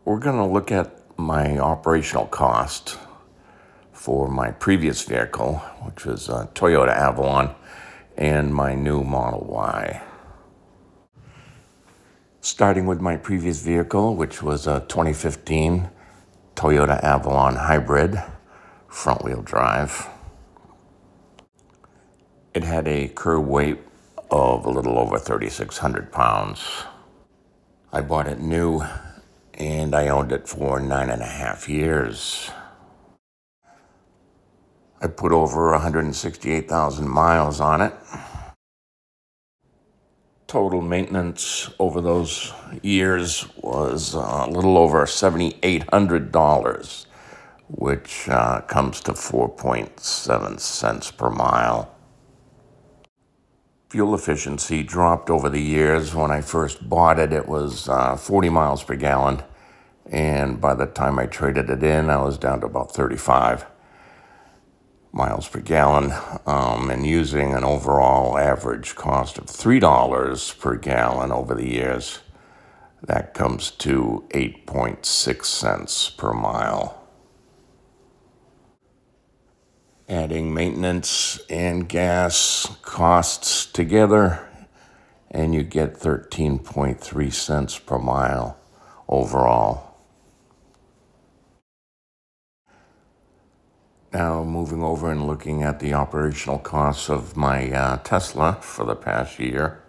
We're going to look at my operational cost for my previous vehicle, which was a Toyota Avalon, and my new Model Y. Starting with my previous vehicle, which was a 2015 Toyota Avalon Hybrid, front-wheel drive. It had a curb weight of a little over 3,600 pounds. I bought it new, and I owned it for 9.5 years. I put over 168,000 miles on it. Total maintenance over those years was a little over $7,800, which comes to 4.7 cents per mile. Fuel efficiency dropped over the years. When I first bought it, it was 40 miles per gallon, and by the time I traded it in, I was down to about 35 miles per gallon, and using an overall average cost of $3 per gallon over the years, that comes to 8.6 cents per mile. Adding maintenance and gas costs together, and you get 13.3 cents per mile overall. Now moving over and looking at the operational costs of my Tesla for the past year.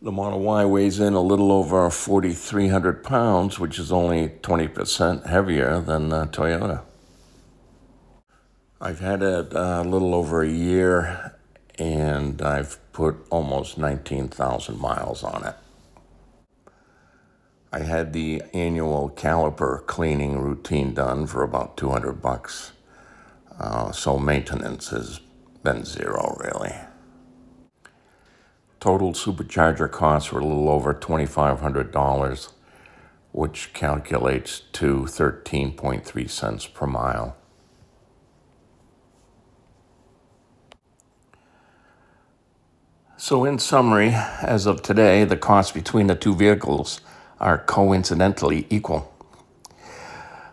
The Model Y weighs in a little over 4,300 pounds, which is only 20% heavier than the Toyota. I've had it a little over a year, and I've put almost 19,000 miles on it. I had the annual caliper cleaning routine done for about $200. So maintenance has been zero, really. Total supercharger costs were a little over $2,500, which calculates to 13.3 cents per mile. So in summary, as of today, the costs between the two vehicles are coincidentally equal.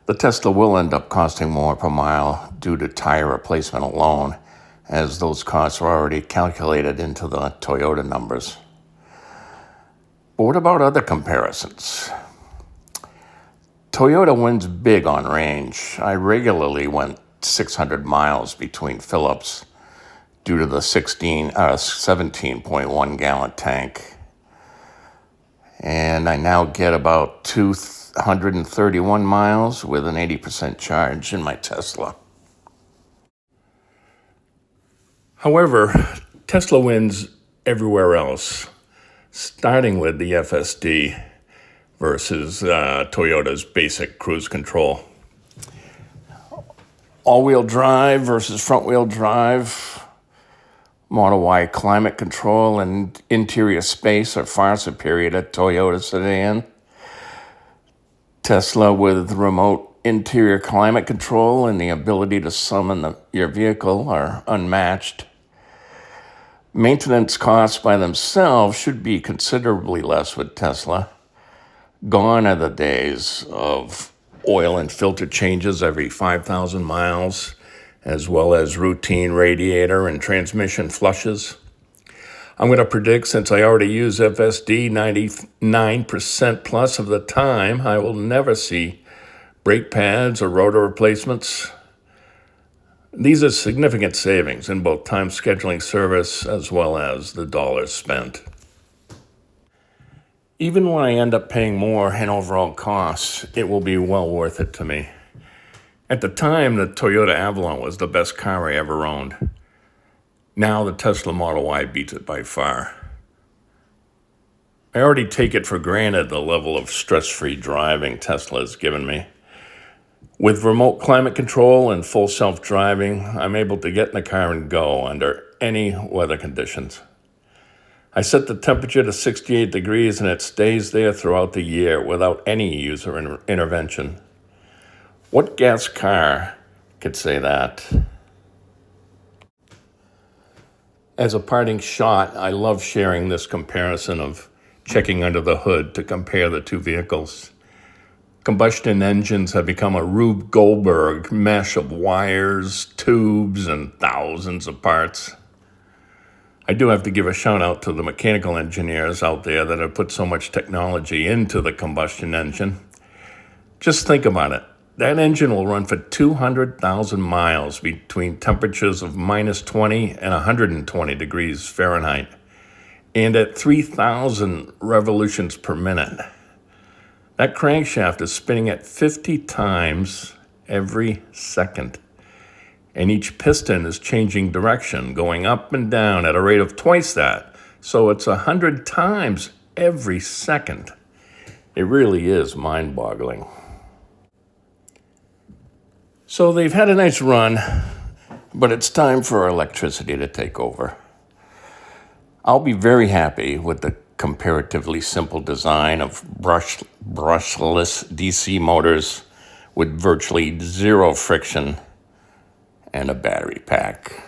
The Tesla will end up costing more per mile due to tire replacement alone, as those costs are already calculated into the Toyota numbers. But what about other comparisons? Toyota wins big on range. I regularly went 600 miles between fill-ups due to the 17.1 gallon tank. And I now get about 231 miles with an 80% charge in my Tesla. However, Tesla wins everywhere else, starting with the FSD versus Toyota's basic cruise control. All-wheel drive versus front-wheel drive. Model Y climate control and interior space are far superior to Toyota sedan. Tesla with remote interior climate control and the ability to summon your vehicle are unmatched. Maintenance costs by themselves should be considerably less with Tesla. Gone are the days of oil and filter changes every 5,000 miles, as well as routine radiator and transmission flushes. I'm going to predict, since I already use FSD 99% plus of the time, I will never see brake pads or rotor replacements. These are significant savings in both time scheduling service as well as the dollars spent. Even when I end up paying more in overall costs, it will be well worth it to me. At the time, the Toyota Avalon was the best car I ever owned. Now the Tesla Model Y beats it by far. I already take it for granted the level of stress-free driving Tesla has given me. With remote climate control and full self-driving, I'm able to get in the car and go under any weather conditions. I set the temperature to 68 degrees and it stays there throughout the year without any user intervention. What gas car could say that? As a parting shot, I love sharing this comparison of checking under the hood to compare the two vehicles. Combustion engines have become a Rube Goldberg mesh of wires, tubes, and thousands of parts. I do have to give a shout out to the mechanical engineers out there that have put so much technology into the combustion engine. Just think about it. That engine will run for 200,000 miles between temperatures of minus 20 and 120 degrees Fahrenheit, and at 3,000 revolutions per minute. That crankshaft is spinning at 50 times every second, and each piston is changing direction, going up and down at a rate of twice that, so it's 100 times every second. It really is mind-boggling. So they've had a nice run, but it's time for electricity to take over. I'll be very happy with the comparatively simple design of brushless DC motors with virtually zero friction and a battery pack.